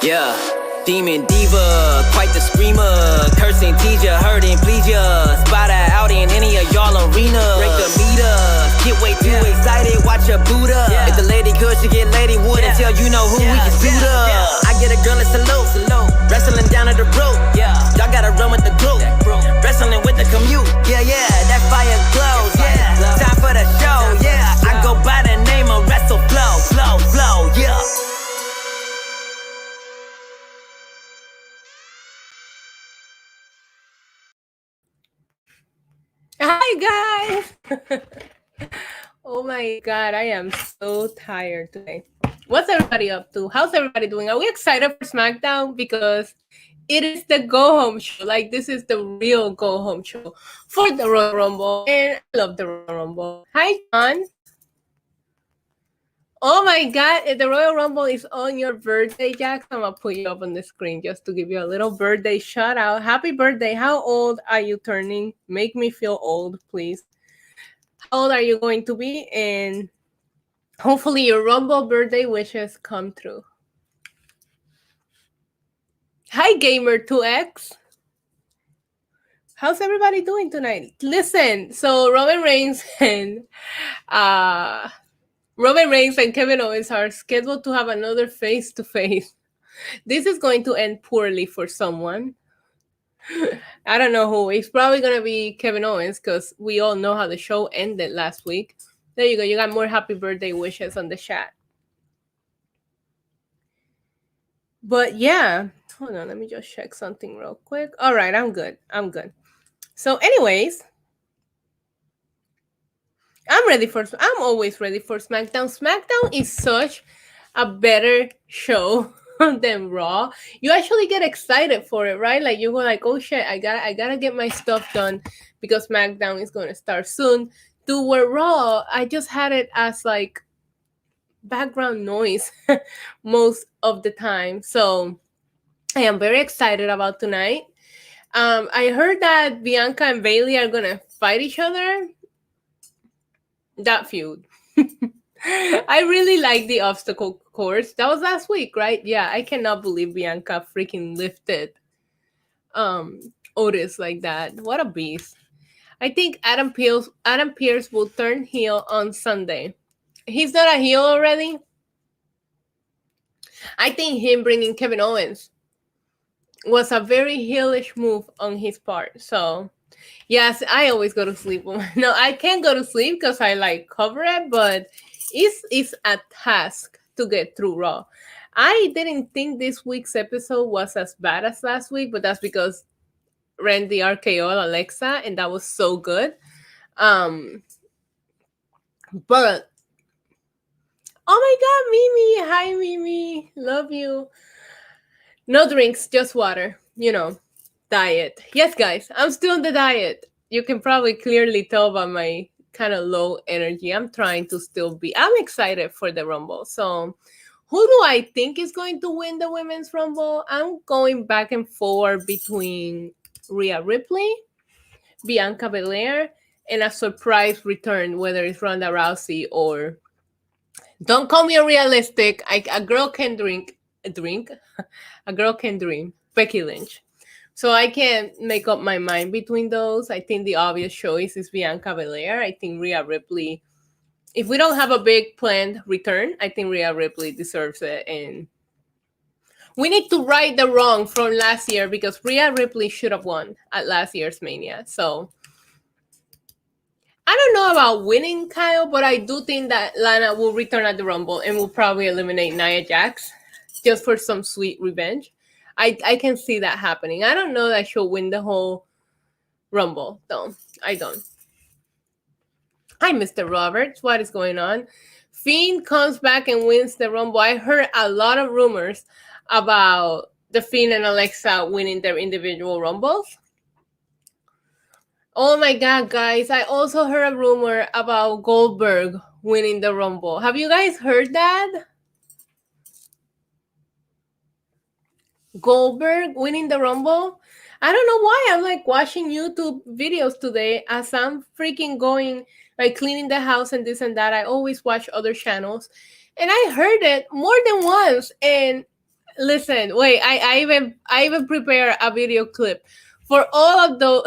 Yeah, demon diva, quite the screamer. Cursing, tease ya, hurting, please ya. Spot her out in any of y'all arena. Break the meter, get way too excited, watch her boot up. If the lady good, she get lady wood until you know who we can suit up. I get a girl a salute, wrestling down at the rope. Y'all gotta run with the group, wrestling with the commute. Yeah, that fire glows. Time for the show. I go by the name of Wrestle Flow. Yeah. Hi guys! Oh my god, I am so tired today. What's everybody up to? How's everybody doing? Are we excited for Smackdown? Because it is the go home show. Like, this is the real go home show for the Royal Rumble. And I love the Royal Rumble. Hi, John. Oh my god, if the Royal Rumble is on your birthday, Jax, I'm gonna put you up on the screen just to give you a little birthday shout out. Happy birthday. How old are you turning? Make me feel old, please. How old are you going to be? And hopefully your Rumble birthday wishes come true. Hi, Gamer2X. How's everybody doing tonight? Listen, so Roman Reigns and Kevin Owens are scheduled to have another face-to-face. This is going to end poorly for someone. I don't know who. It's probably going to be Kevin Owens because we all know how the show ended last week. There you go. You got more happy birthday wishes on the chat. But yeah, hold on. Let me just check something real quick. All right, I'm good. So anyways, I'm always ready for SmackDown. SmackDown is such a better show than Raw. You actually get excited for it, right? Like, you go like, oh shit, I gotta get my stuff done because SmackDown is going to start soon. To where Raw, I just had it as like background noise most of the time. So I am very excited about tonight. I heard that Bianca and Bailey are gonna fight each other. That feud. I really like the obstacle course. That was last week, right? Yeah, I cannot believe Bianca freaking lifted Otis like that. What a beast. I think Adam Pearce will turn heel on Sunday. He's not a heel already. I think him bringing Kevin Owens was a very heelish move on his part. So, yes, I always go to sleep. No, I can't go to sleep because I like cover it, but it's a task to get through Raw. I didn't think this week's episode was as bad as last week, but that's because Randy RKO Alexa, and that was so good. But oh my god, Mimi! Hi, Mimi. Love you. No drinks, just water. You know, diet. Yes, guys, I'm still on the diet. You can probably clearly tell by my kind of low energy. I'm trying to still be. I'm excited for the Rumble. So, who do I think is going to win the Women's Rumble? I'm going back and forth between Rhea Ripley, Bianca Belair, and a surprise return, whether it's Ronda Rousey or... Don't call me unrealistic. A girl can drink. A girl can dream. Becky Lynch. So I can't make up my mind between those. I think the obvious choice is Bianca Belair. I think Rhea Ripley... If we don't have a big planned return, I think Rhea Ripley deserves it. And we need to right the wrong from last year because Rhea Ripley should have won at last year's Mania. So I don't know about winning, Kyle, but I do think that Lana will return at the Rumble and will probably eliminate Nia Jax just for some sweet revenge. I can see that happening. I don't know that she'll win the whole Rumble, though. I don't. Hi, Mr. Roberts. What is going on? Fiend comes back and wins the Rumble. I heard a lot of rumors about the Fiend and Alexa winning their individual Rumbles. Oh my god, guys. I also heard a rumor about Goldberg winning the Rumble. Have you guys heard that? Goldberg winning the Rumble? I don't know why. I'm like watching YouTube videos today as I'm freaking going, like cleaning the house and this and that. I always watch other channels. And I heard it more than once. And Listen, wait. I even prepare a video clip for all of those.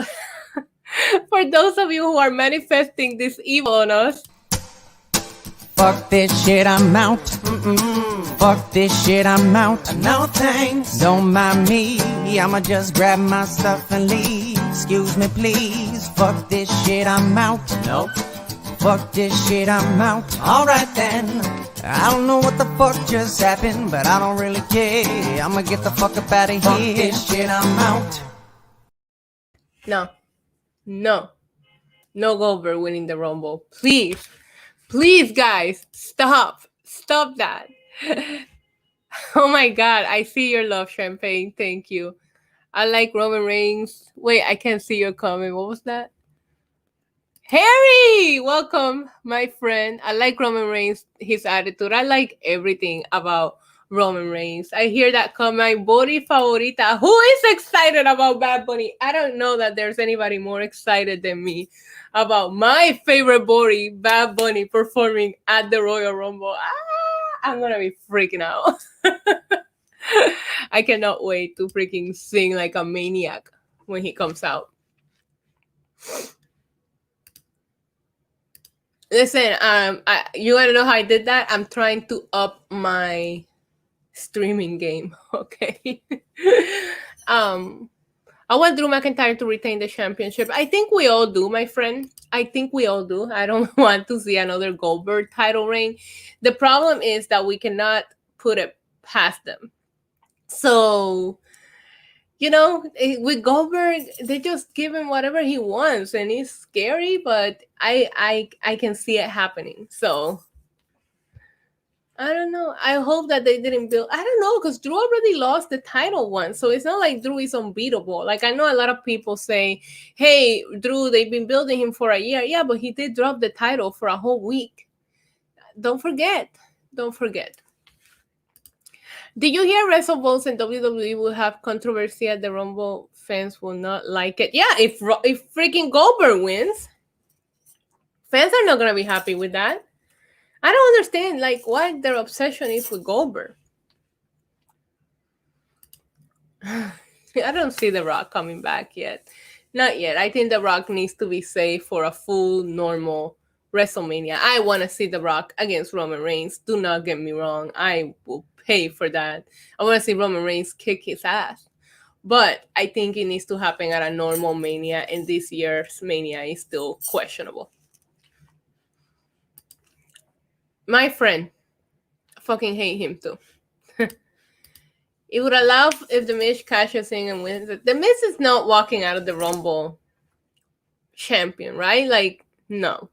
For those of you who are manifesting this evil on us. Fuck this shit, I'm out. Fuck this shit, I'm out. No thanks. Don't mind me. I'ma just grab my stuff and leave. Excuse me, please. Fuck this shit, I'm out. Nope. Fuck this shit, I'm out. Alright then. I don't know what the fuck just happened, but I don't really care. I'ma get the fuck up out of here. Fuck this shit, I'm out. No Goldberg winning the Rumble. Please, guys, stop that. Oh my God, I see your love, Champagne. Thank you. I like Roman Reigns. Wait, I can't see your comment. What was that? Harry, welcome, my friend. I like Roman Reigns, his attitude. I like everything about Roman Reigns. I hear that comment, Body Favorita. Who is excited about Bad Bunny? I don't know that there's anybody more excited than me about my favorite body, Bad Bunny, performing at the Royal Rumble. I'm gonna be freaking out. I cannot wait to freaking sing like a maniac when he comes out. Listen, you want to know how I did that? I'm trying to up my streaming game. Okay. I want Drew McIntyre to retain the championship. I think we all do, my friend. I think we all do. I don't want to see another Goldberg title reign. The problem is that we cannot put it past them. So, with Goldberg, they just give him whatever he wants, and it's scary, but I can see it happening. So I don't know. I hope that they didn't build. I don't know, because Drew already lost the title once. So it's not like Drew is unbeatable. Like, I know a lot of people say, hey, Drew, they've been building him for a year. Yeah, but he did drop the title for a whole week. Don't forget. Did you hear WrestleBalls and WWE will have controversy at the Rumble? Fans will not like it. Yeah, if freaking Goldberg wins, fans are not going to be happy with that. I don't understand, like, why their obsession is with Goldberg. I don't see The Rock coming back yet. Not yet. I think The Rock needs to be safe for a full, normal WrestleMania. I want to see The Rock against Roman Reigns. Do not get me wrong. I will pay for that. I want to see Roman Reigns kick his ass. But I think it needs to happen at a normal Mania, and this year's Mania is still questionable. My friend, I fucking hate him too. It would allow if The Miz cashes in and wins it. The Miz is not walking out of the Rumble champion, right? Like, no.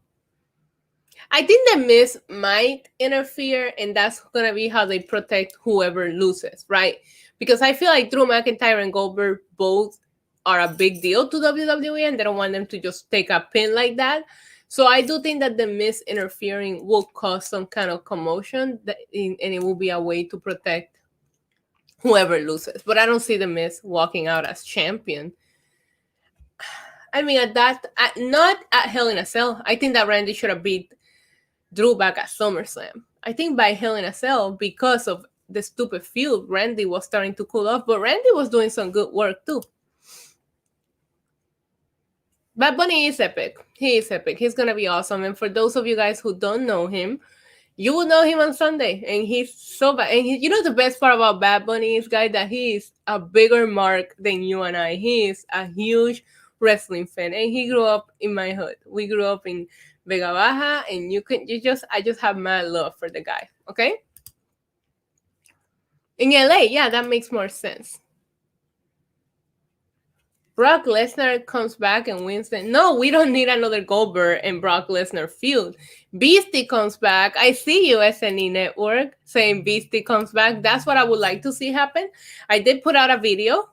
I think The Miz might interfere, and that's going to be how they protect whoever loses, right? Because I feel like Drew McIntyre and Goldberg both are a big deal to WWE, and they don't want them to just take a pin like that. So I do think that The Miz interfering will cause some kind of commotion, and it will be a way to protect whoever loses. But I don't see The Miz walking out as champion. I mean, not at Hell in a Cell. I think that Randy should have beat Drew back at SummerSlam. I think by Hell in a Cell, because of the stupid feud, Randy was starting to cool off, but Randy was doing some good work too. Bad Bunny is epic. He is epic. He's going to be awesome. And for those of you guys who don't know him, you will know him on Sunday. And he's so bad. And the best part about Bad Bunny is, guys, that he is a bigger mark than you and I. He is a huge wrestling fan. And he grew up in my hood. We grew up in Vega Baja. And I just have mad love for the guy. Okay? In LA, yeah, that makes more sense. Brock Lesnar comes back and wins it. No, we don't need another Goldberg and Brock Lesnar feud. Beastie comes back. I see you, SNE Network, saying Beastie comes back. That's what I would like to see happen. I did put out a video,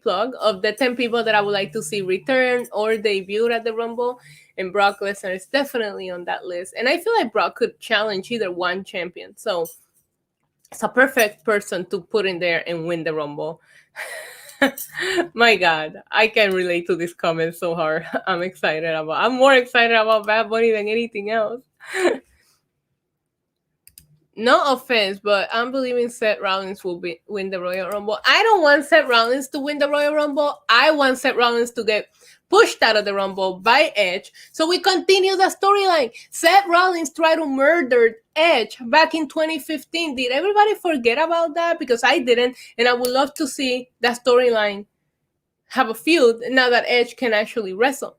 plug, of the 10 people that I would like to see return or debut at the Rumble. And Brock Lesnar is definitely on that list. And I feel like Brock could challenge either one champion. So it's a perfect person to put in there and win the Rumble. My God, I can relate to this comment so hard. I'm more excited about Bad Bunny than anything else. No offense, but I'm believing Seth Rollins will win the Royal Rumble. I don't want Seth Rollins to win the Royal Rumble. I want Seth Rollins to get pushed out of the Rumble by Edge. So we continue the storyline. Seth Rollins tried to murder Edge back in 2015. Did everybody forget about that? Because I didn't. And I would love to see that storyline have a feud now that Edge can actually wrestle.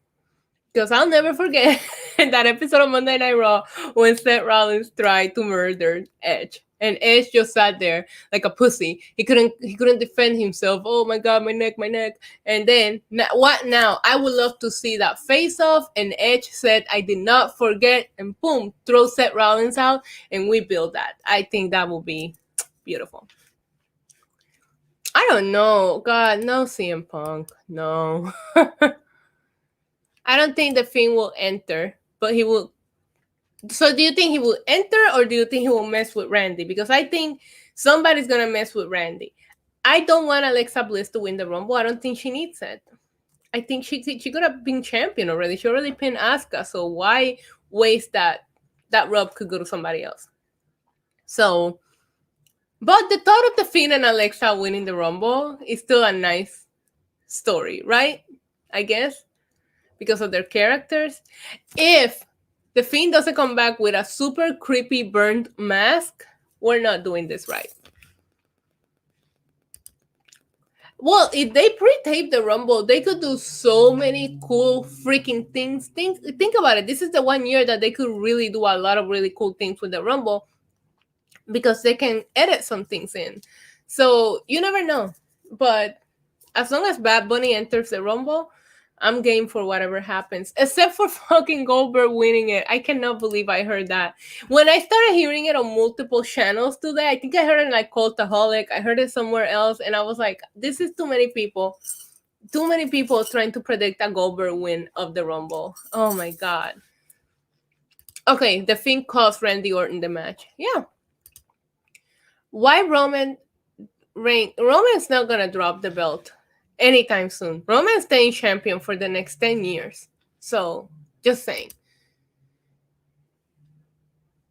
Because I'll never forget that episode of Monday Night Raw when Seth Rollins tried to murder Edge. And Edge just sat there like a pussy. He couldn't defend himself. Oh my god, my neck, my neck. And then what now? I would love to see that face off. And Edge said, I did not forget, and boom, throw Seth Rollins out, and we build that. I think that will be beautiful. I don't know. God, no CM Punk. No. I don't think the Fiend will enter, but he will. So do you think he will enter, or do you think he will mess with Randy? Because I think somebody's going to mess with Randy. I don't want Alexa Bliss to win the Rumble. I don't think she needs it. I think she could have been champion already. She already pinned Asuka, so why waste that? That rub could go to somebody else. So, but the thought of the Fiend and Alexa winning the Rumble is still a nice story, right? I guess. Because of their characters. If the Fiend doesn't come back with a super creepy burnt mask, we're not doing this right. Well, if they pre-tape the Rumble, they could do so many cool freaking things. Think about it. This is the 1 year that they could really do a lot of really cool things with the Rumble because they can edit some things in. So you never know. But as long as Bad Bunny enters the Rumble, I'm game for whatever happens, except for fucking Goldberg winning it. I cannot believe I heard that. When I started hearing it on multiple channels today, I think I heard it in like Cultaholic. I heard it somewhere else, and I was like, this is too many people. Too many people trying to predict a Goldberg win of the Rumble. Oh my God. Okay, the Fiend cost Randy Orton the match. Yeah. Why Roman's not gonna drop the belt anytime soon. Roman's staying champion for the next 10 years. So, just saying.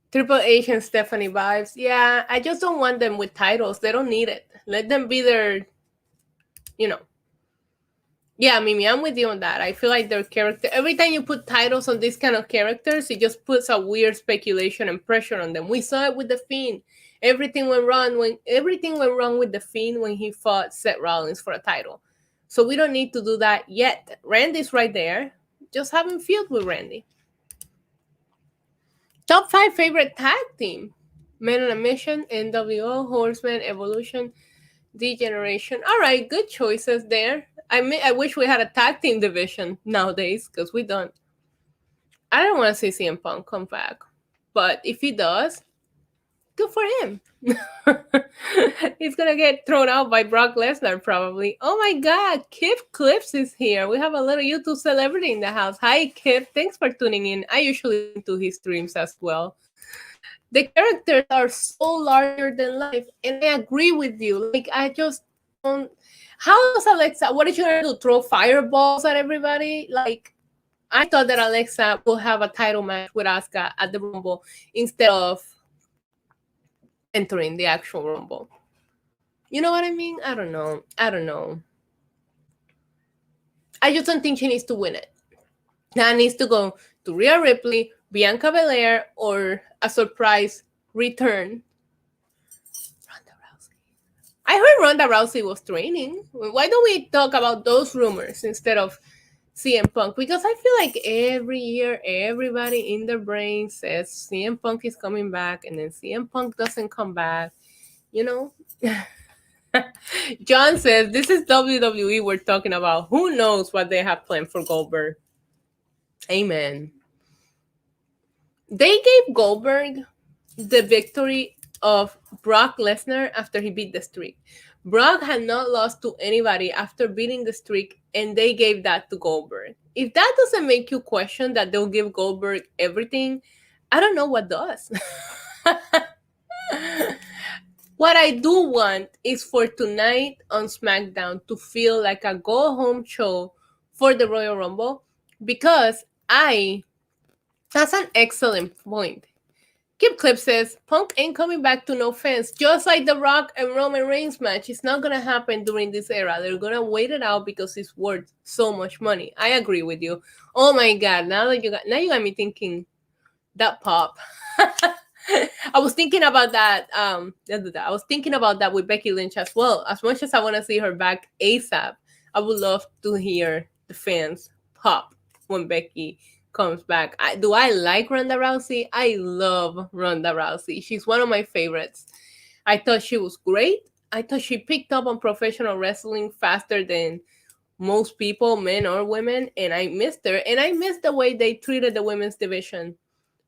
Triple H and Stephanie vibes. Yeah, I just don't want them with titles. They don't need it. Let them be their, Yeah, Mimi, I'm with you on that. I feel like their character, every time you put titles on these kind of characters, it just puts a weird speculation and pressure on them. We saw it with The Fiend. Everything went wrong with The Fiend when he fought Seth Rollins for a title. So we don't need to do that yet. Randy's right there. Just having feud with Randy. Top 5 favorite tag team. Men on a Mission, NWO, Horseman, Evolution, D-Generation. All right, good choices there. I wish we had a tag team division nowadays because we don't. I don't want to see CM Punk come back. But if he does, good for him. He's going to get thrown out by Brock Lesnar probably. Oh my God, Kip Clips is here. We have a little YouTube celebrity in the house. Hi, Kip. Thanks for tuning in. I usually listen to his streams as well. The characters are so larger than life. And I agree with you. Like, I just don't... How does Alexa... What is she going to do? Throw fireballs at everybody? Like, I thought that Alexa will have a title match with Asuka at the Rumble instead of entering the actual Rumble. You know what I mean? I don't know. I just don't think she needs to win it. That needs to go to Rhea Ripley, Bianca Belair, or a surprise return. Ronda Rousey. I heard Ronda Rousey was training. Why don't we talk about those rumors instead of CM Punk? Because I feel like every year, everybody in their brain says CM Punk is coming back, and then CM Punk doesn't come back. John says, this is WWE we're talking about. Who knows what they have planned for Goldberg? Amen. They gave Goldberg the victory of Brock Lesnar after he beat the streak. Brock had not lost to anybody after beating the streak, and they gave that to Goldberg. If that doesn't make you question that they'll give Goldberg everything, I don't know what does. What I do want is for tonight on Smackdown to feel like a go-home show for the Royal Rumble, because that's an excellent point. Keep Clip says, Punk ain't coming back to no fans. Just like The Rock and Roman Reigns match. It's not going to happen during this era. They're going to wait it out because it's worth so much money. I agree with you. Oh my God. Now you got me thinking that pop. I was thinking about that. I was thinking about that with Becky Lynch as well. As much as I want to see her back ASAP, I would love to hear the fans pop when Becky comes back. Do I like Ronda Rousey? I love Ronda Rousey. She's one of my favorites. I thought she was great. I thought she picked up on professional wrestling faster than most people, men or women, and I missed her. And I missed the way they treated the women's division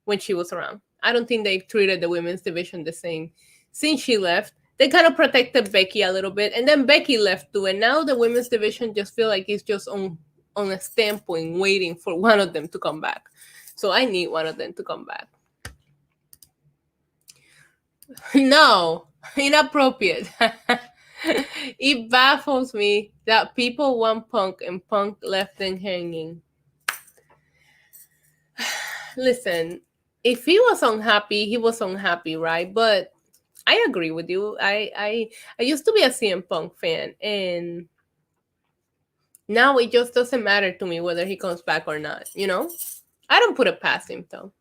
when she was around. I don't think they've treated the women's division the same since she left. They kind of protected Becky a little bit, and then Becky left too, and now the women's division just feel like it's just on a standpoint waiting for one of them to come back. So I need one of them to come back. No, inappropriate. It baffles me that people want Punk and Punk left them hanging. Listen, if he was unhappy, he was unhappy, right? But I agree with you. I used to be a CM Punk fan, and now it just doesn't matter to me whether he comes back or not, you know? I don't put it past him, though.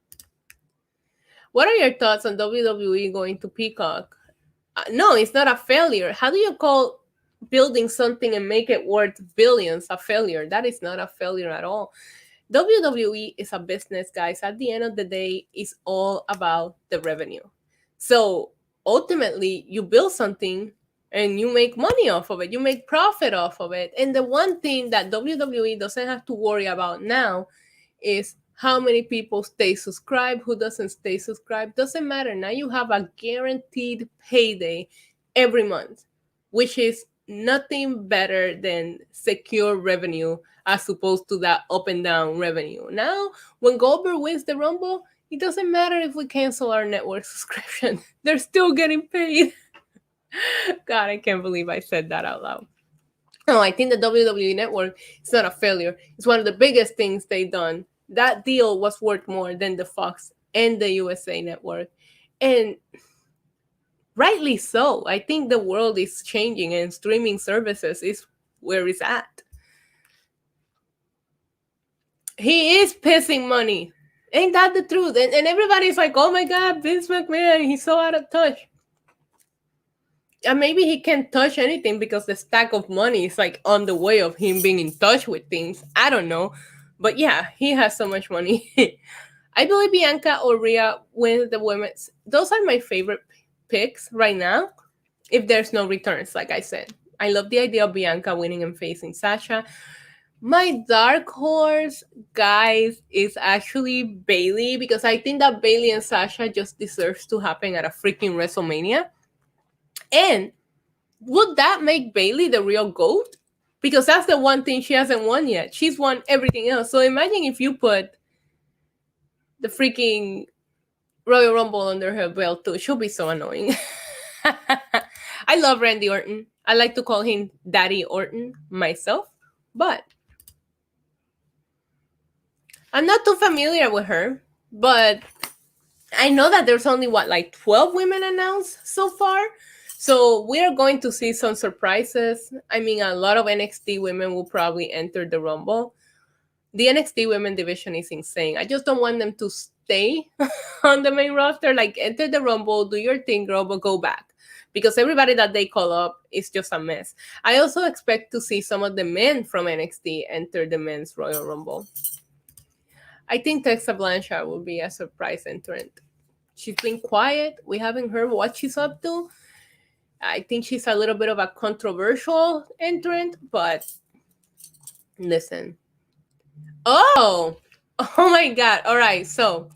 What are your thoughts on WWE going to Peacock? No, it's not a failure. How do you call building something and make it worth billions a failure? That is not a failure at all. WWE is a business, guys. At the end of the day, it's all about the revenue. So ultimately, you build something and you make money off of it. You make profit off of it. And the one thing that WWE doesn't have to worry about now is how many people stay subscribed, who doesn't stay subscribed. Doesn't matter. Now you have a guaranteed payday every month, which is nothing better than secure revenue as opposed to that up and down revenue. Now, when Goldberg wins the Rumble, it doesn't matter if we cancel our network subscription. They're still getting paid. God, I can't believe I said that out loud. No, I think the WWE Network is not a failure. It's one of the biggest things they've done. That deal was worth more than the Fox and the USA Network. And rightly so. I think the world is changing and streaming services is where it's at. He is pissing money. Ain't that the truth? And everybody's like, oh my God, Vince McMahon, he's so out of touch. And maybe he can't touch anything because the stack of money is like on the way of him being in touch with things. I don't know. But yeah, he has so much money. I believe Bianca or Rhea wins the women's. Those are my favorite picks right now. If there's no returns, like I said. I love the idea of Bianca winning and facing Sasha. My dark horse, guys, is actually Bayley, because I think that Bayley and Sasha just deserves to happen at a freaking WrestleMania. And would that make Bayley the real GOAT? Because that's the one thing she hasn't won yet. She's won everything else. So imagine if you put the freaking Royal Rumble under her belt too. She'll be so annoying. I love Randy Orton. I like to call him Daddy Orton myself. But I'm not too familiar with her. But I know that there's only, 12 women announced so far? So we're going to see some surprises. I mean, a lot of NXT women will probably enter the Rumble. The NXT women division is insane. I just don't want them to stay on the main roster. Like, enter the Rumble, do your thing, girl, but go back. Because everybody that they call up is just a mess. I also expect to see some of the men from NXT enter the men's Royal Rumble. I think Texa Blanchard will be a surprise entrant. She's been quiet. We haven't heard what she's up to. I think she's a little bit of a controversial entrant, but listen. Oh my God. All right. So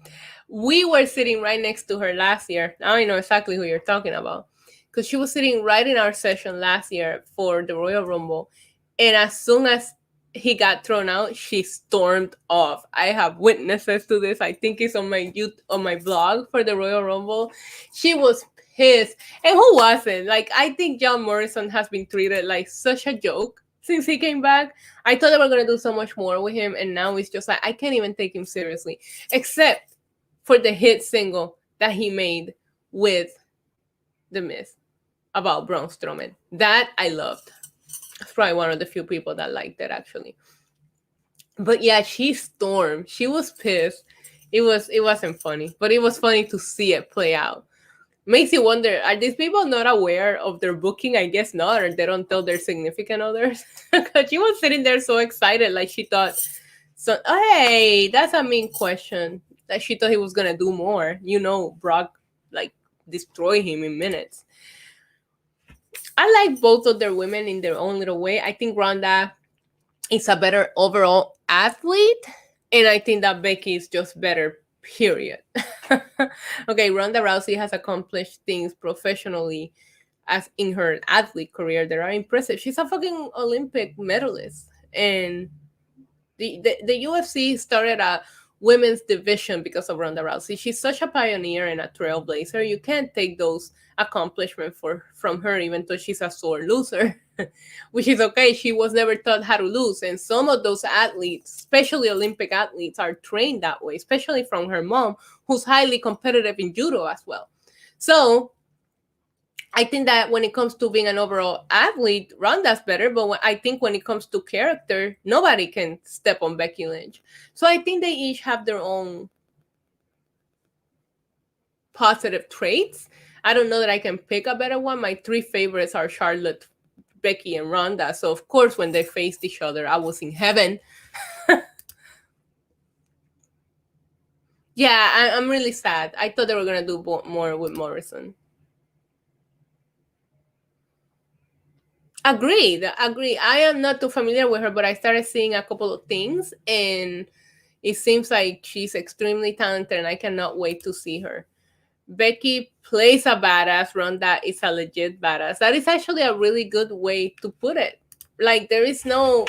we were sitting right next to her last year. Now I know exactly who you're talking about, because she was sitting right in our session last year for the Royal Rumble. And as soon as he got thrown out, she stormed off. I have witnesses to this. I think it's on my blog for the Royal Rumble. She was pissed. And who wasn't? Like, I think John Morrison has been treated like such a joke since he came back. I thought they were going to do so much more with him, and now it's just like, I can't even take him seriously. Except for the hit single, that he made with The Miz about Braun Strowman. That I loved. It's probably one of the few people that liked it, actually. But yeah, she stormed. She was pissed. It wasn't funny, but it was funny to see it play out. Makes you wonder, are these people not aware of their booking? I guess not, or they don't tell their significant others. Because she was sitting there so excited, like she thought, so hey, that's a mean question. That she thought he was gonna do more. You know, Brock like destroy him in minutes. I like both of their women in their own little way. I think Ronda is a better overall athlete, and I think that Becky is just better, period. Okay, Ronda Rousey has accomplished things professionally as in her athlete career that are impressive. She's a fucking Olympic medalist, and the UFC started a women's division because of Ronda Rousey. She's such a pioneer and a trailblazer. You can't take those accomplishments from her, even though she's a sore loser, which is okay. She was never taught how to lose. And some of those athletes, especially Olympic athletes, are trained that way, especially from her mom, who's highly competitive in judo as well. So I think that when it comes to being an overall athlete, Ronda's better. But I think when it comes to character, nobody can step on Becky Lynch. So I think they each have their own positive traits. I don't know that I can pick a better one. My three favorites are Charlotte, Becky, and Ronda. So of course, when they faced each other, I was in heaven. Yeah, I'm really sad. I thought they were gonna do more with Morrison. Agreed. I am not too familiar with her, but I started seeing a couple of things, and it seems like she's extremely talented, and I cannot wait to see her. Becky plays a badass. Ronda is a legit badass. That is actually a really good way to put it. Like, there is no,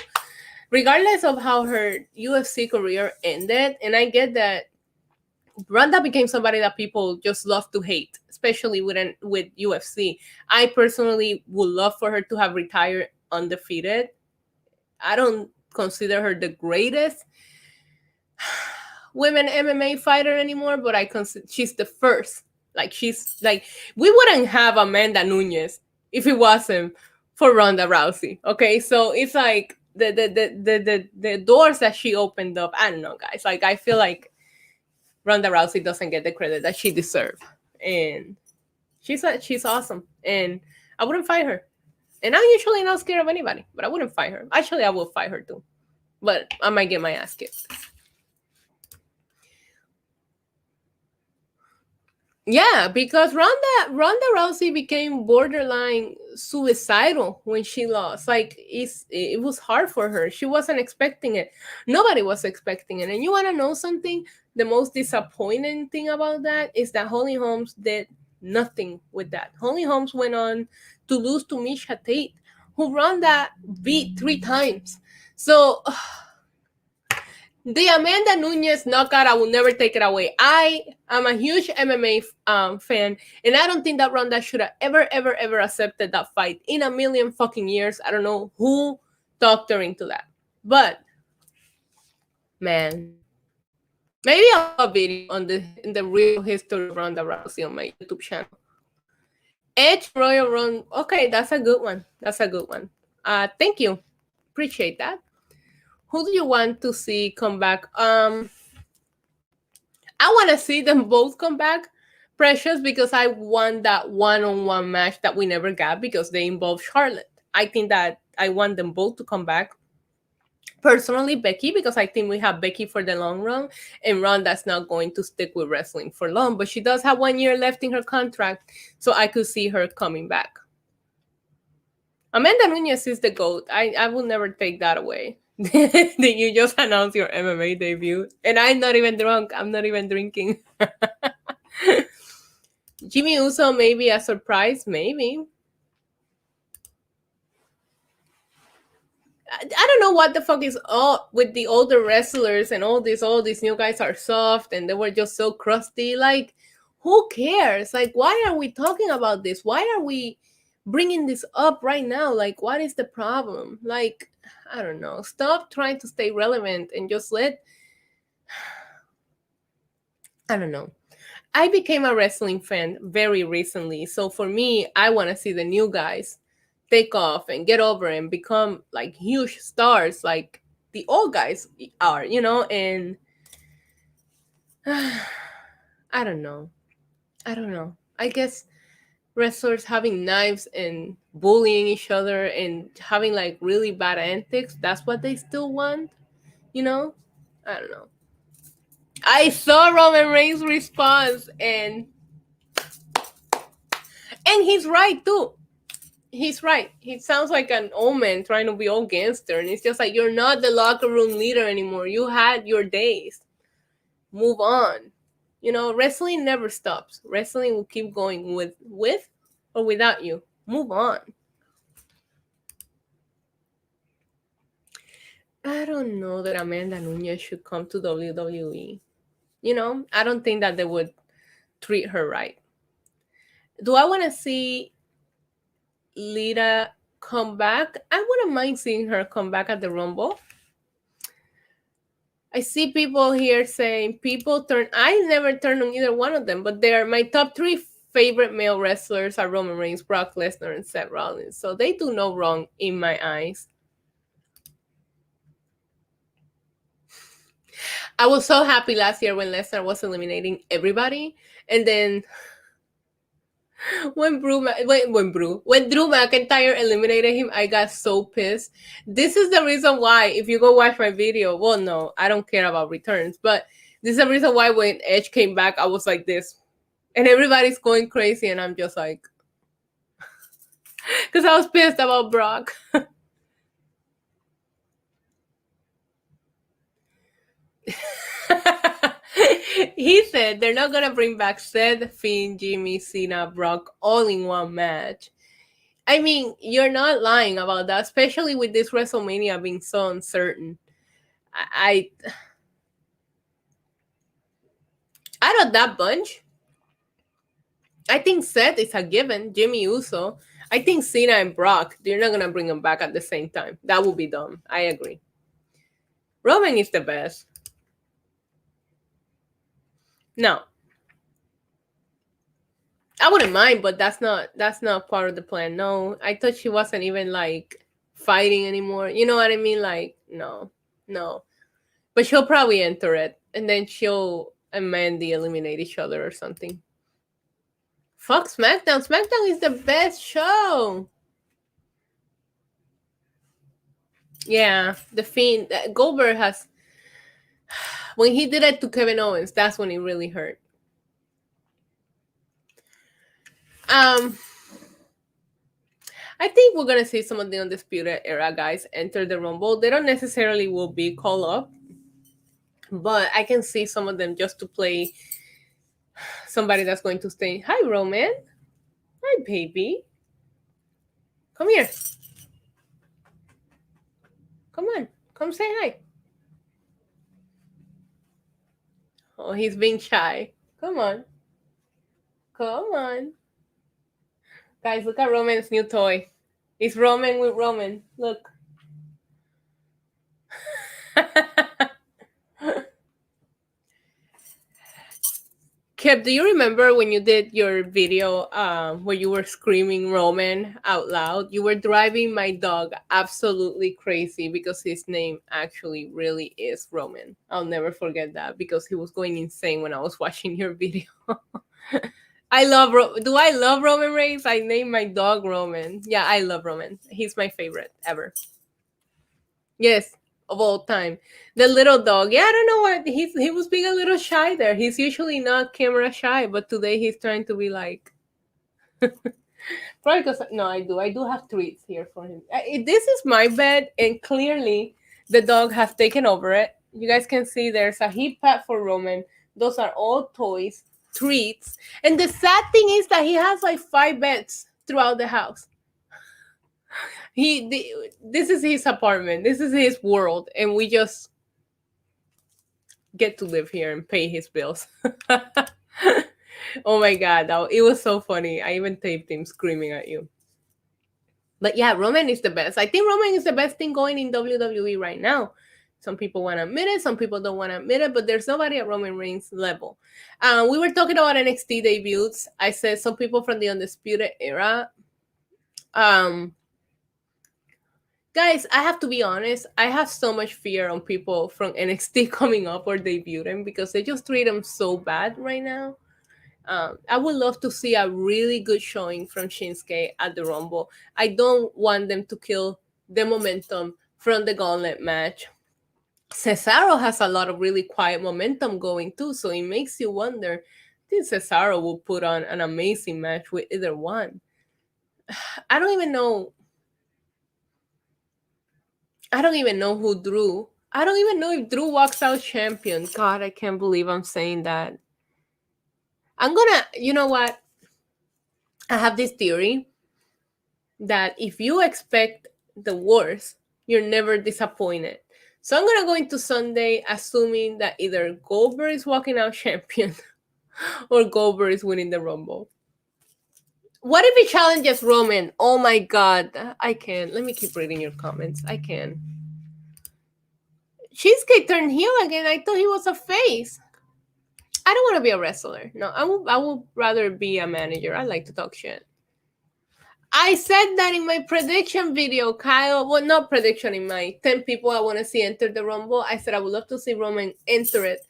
regardless of how her UFC career ended, and I get that Ronda became somebody that people just love to hate, especially with UFC. I personally would love for her to have retired undefeated. I don't consider her the greatest women MMA fighter anymore, but I consider she's the first. Like, she's like, we wouldn't have Amanda Nunes if it wasn't for Ronda Rousey. Okay, so it's like the doors that she opened up. I don't know, guys. Like, I feel like Ronda Rousey doesn't get the credit that she deserves, and she's awesome, and I wouldn't fight her. And I'm usually not scared of anybody, but I wouldn't fight her. Actually, I will fight her too, but I might get my ass kicked. Yeah, because Ronda Rousey became borderline suicidal when she lost. Like, it was hard for her. She wasn't expecting it. Nobody was expecting it. And you want to know something? The most disappointing thing about that is that Holly Holmes did nothing with that. Holly Holmes went on to lose to Misha Tate, who Ronda beat 3 times. So the Amanda Nunes knockout, I will never take it away. I am a huge MMA fan, and I don't think that Ronda should have ever accepted that fight in a million fucking years. I don't know who talked her into that. But, man, maybe I'll have a video on in the real history of Ronda Rousey on my YouTube channel. Edge Royal Run. Okay, that's a good one. Thank you. Appreciate that. Who do you want to see come back? I want to see them both come back, Precious, because I want that one-on-one match that we never got because they involve Charlotte. I think that I want them both to come back. Personally, Becky, because I think we have Becky for the long run, and Ronda's not going to stick with wrestling for long, but she does have 1 year left in her contract, so I could see her coming back. Amanda Nunes is the GOAT. I will never take that away. Did you just announce your MMA debut? And I'm not even drunk. I'm not even drinking. Jimmy Uso, maybe a surprise, maybe. I don't know what the fuck is all with the older wrestlers and all these new guys are soft and they were just so crusty. Like, who cares? Like, why are we talking about this? Why are we bringing this up right now? Like, what is the problem? Like, I don't know. Stop trying to stay relevant and just let, I don't know. I became a wrestling fan very recently. So for me, I want to see the new guys take off and get over and become like huge stars like the old guys are, and I don't know. I don't know. I guess wrestlers having knives and bullying each other and having like really bad antics, that's what they still want, you know? I don't know. I saw Roman Reigns' response and he's right too. He's right. He sounds like an old man trying to be all gangster, and it's just like you're not the locker room leader anymore. You had your days. Move on. Wrestling never stops. Wrestling will keep going with or without you. Move on. I don't know that Amanda Nunes should come to WWE. I don't think that they would treat her right. Do I want to see Lita come back? I wouldn't mind seeing her come back at the Rumble. I see people here saying I never turn on either one of them, but they're my top 3 favorite male wrestlers are Roman Reigns, Brock Lesnar, and Seth Rollins. So they do no wrong in my eyes. I was so happy last year when Lesnar was eliminating everybody, and then when Drew McIntyre eliminated him, I got so pissed. This is the reason why, if you go watch my video, well, no, I don't care about returns, but this is the reason why when Edge came back, I was like this, and everybody's going crazy, and I'm just like, because I was pissed about Brock. He said they're not gonna bring back Seth, Finn, Jimmy, Cena, Brock all in one match. I mean, you're not lying about that, especially with this WrestleMania being so uncertain. Out of that bunch, I think Seth is a given. Jimmy Uso. I think Cena and Brock, they're not gonna bring them back at the same time. That would be dumb. I agree. Roman is the best. No. I wouldn't mind, but that's not part of the plan. No, I thought she wasn't even like fighting anymore. You know what I mean? Like, no. But she'll probably enter it, and then she'll and Mandy eliminate each other or something. Fuck SmackDown. SmackDown is the best show. Yeah, the Fiend. Goldberg has... When he did it to Kevin Owens, that's when it really hurt. I think we're going to see some of the Undisputed Era guys enter the Rumble. They don't necessarily will be called up, but I can see some of them just to play somebody that's going to stay. Hi, Roman. Hi, baby. Come here. Come on. Come say hi. Oh, he's being shy. Come on. Come on. Guys, look at Roman's new toy. It's Roman with Roman. Look. Kev, do you remember when you did your video where you were screaming Roman out loud? You were driving my dog absolutely crazy because his name actually really is Roman. I'll never forget that because he was going insane when I was watching your video. Do I love Roman Reigns? I named my dog Roman. Yeah, I love Roman. He's my favorite ever. Yes, of all time. The little dog. Yeah, I don't know what he was being a little shy there. He's usually not camera shy, but today he's trying to be like probably because I do have treats here for him. This is my bed, and clearly the dog has taken over it. You guys can see there's a heat pad for Roman. Those are all toys, treats, and the sad thing is that he has like 5 beds throughout the house. This is his apartment. This is his world, and we just get to live here and pay his bills. Oh my god, it was so funny. I even taped him screaming at you. But yeah, Roman is the best. I think Roman is the best thing going in WWE right now Some people want to admit it, some people don't want to admit it, but there's nobody at Roman Reigns' level. We were talking about NXT debuts. I said some people from the Undisputed Era. Guys, I have to be honest. I have so much fear on people from NXT coming up or debuting because they just treat them so bad right now. I would love to see a really good showing from Shinsuke at the Rumble. I don't want them to kill the momentum from the Gaunlet match. Cesaro has a lot of really quiet momentum going too, so it makes you wonder. I think Cesaro will put on an amazing match with either one. I don't even know. I don't even know who Drew. I don't even know if Drew walks out champion. God, I can't believe I'm saying that. I'm gonna, you know what? I have this theory that if you expect the worst, you're never disappointed. So I'm gonna go into Sunday assuming that either Goldberg is walking out champion or Goldberg is winning the Rumble. What if he challenges Roman? Oh my God, I can. Let me keep reading your comments. I can. Shinsuke turned heel again. I thought he was a face. I don't want to be a wrestler. No, I would rather be a manager. I like to talk shit. I said that in my prediction video, Kyle. Well, not prediction, in my 10 people I want to see enter the Rumble. I said I would love to see Roman enter it,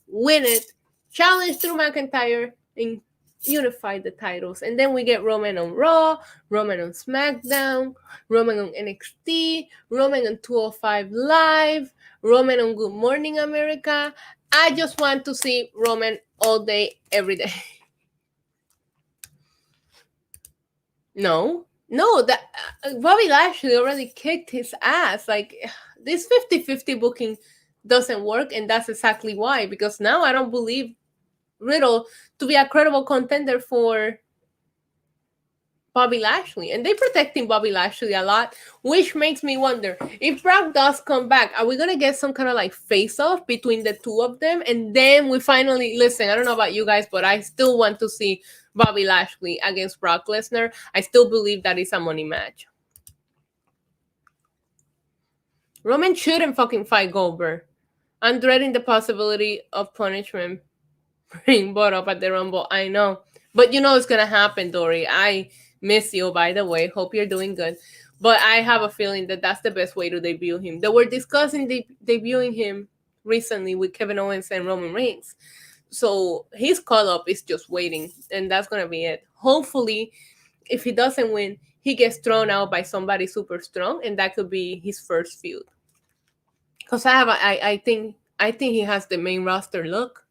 win it, challenge Drew McIntyre, and unify the titles. And then we get Roman on Raw, Roman on Smackdown, Roman on NXT, Roman on 205 Live, Roman on Good Morning America. I just want to see Roman all day, every day. No, that Bobby Lashley already kicked his ass. Like, this 50-50 booking doesn't work, and that's exactly why. Because now I don't believe Riddle to be a credible contender for Bobby Lashley, and they're protecting Bobby Lashley a lot, which makes me wonder if Brock does come back, are we gonna get some kind of like face-off between the two of them? And then we finally, listen, I don't know about you guys, but I still want to see Bobby Lashley against Brock Lesnar. I still believe that is a money match. Roman shouldn't fucking fight Goldberg. I'm dreading the possibility of punishment being brought up at the Rumble. I know, but you know it's gonna happen, Dory. I miss you, by the way. Hope you're doing good. But I have a feeling that that's the best way to debut him. They were discussing debuting him recently with Kevin Owens and Roman Reigns. So his call-up is just waiting, and that's going to be it. Hopefully, if he doesn't win, he gets thrown out by somebody super strong, and that could be his first feud. Because I think he has the main roster look.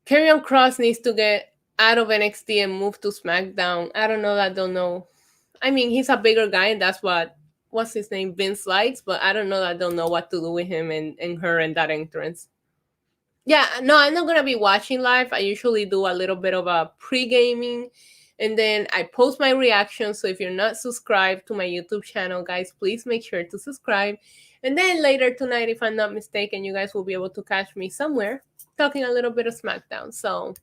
Karrion Kross needs to get out of NXT and move to SmackDown. I don't know. I mean, he's a bigger guy, and that's what's his name, Vince likes, but I don't know what to do with him and her and that entrance. Yeah, no, I'm not gonna be watching live. I usually do a little bit of a pre-gaming, and then I post my reactions. So if you're not subscribed to my YouTube channel, guys, please make sure to subscribe. And then later tonight, if I'm not mistaken, you guys will be able to catch me somewhere talking a little bit of SmackDown. So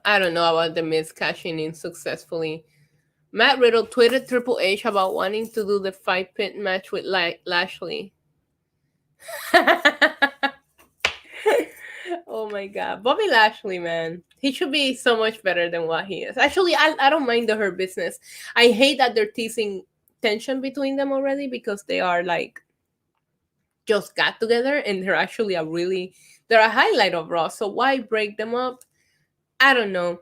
I don't know about The Miz cashing in successfully. Matt Riddle tweeted Triple H about wanting to do the 5-pin match with Lashley. Oh my God. Bobby Lashley, man. He should be so much better than what he is. Actually, I don't mind the Hurt Business. I hate that they're teasing tension between them already because they are like just got together and they're actually they're a highlight of Raw. So why break them up? I don't know.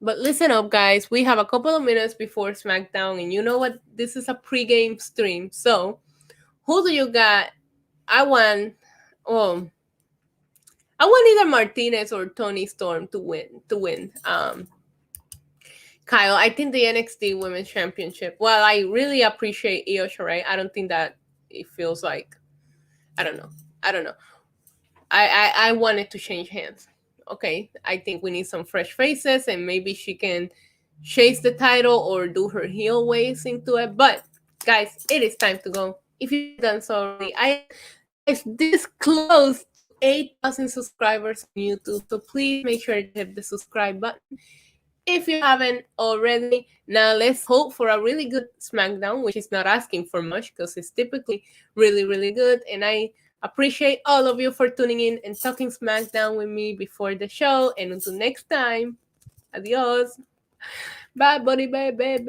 But listen up, guys. We have a couple of minutes before SmackDown, and you know what? This is a pre-game stream. So, who do you got? I want either Martinez or Toni Storm to win. Kyle, I think the NXT Women's Championship. Well, I really appreciate Io Shirai. I don't think that it feels like. I don't know. I want it to change hands. Okay, I think we need some fresh faces, and maybe she can chase the title or do her heel ways into it. But guys, it is time to go. If you've done so already, I is this close to 8,000 subscribers on YouTube, so please make sure to hit the subscribe button. if you haven't already. Now let's hope for a really good SmackDown, which is not asking for much because it's typically really, really good. And I appreciate all of you for tuning in and talking SmackDown with me before the show. And until next time, adios. Bye, buddy, bye, bye, bye.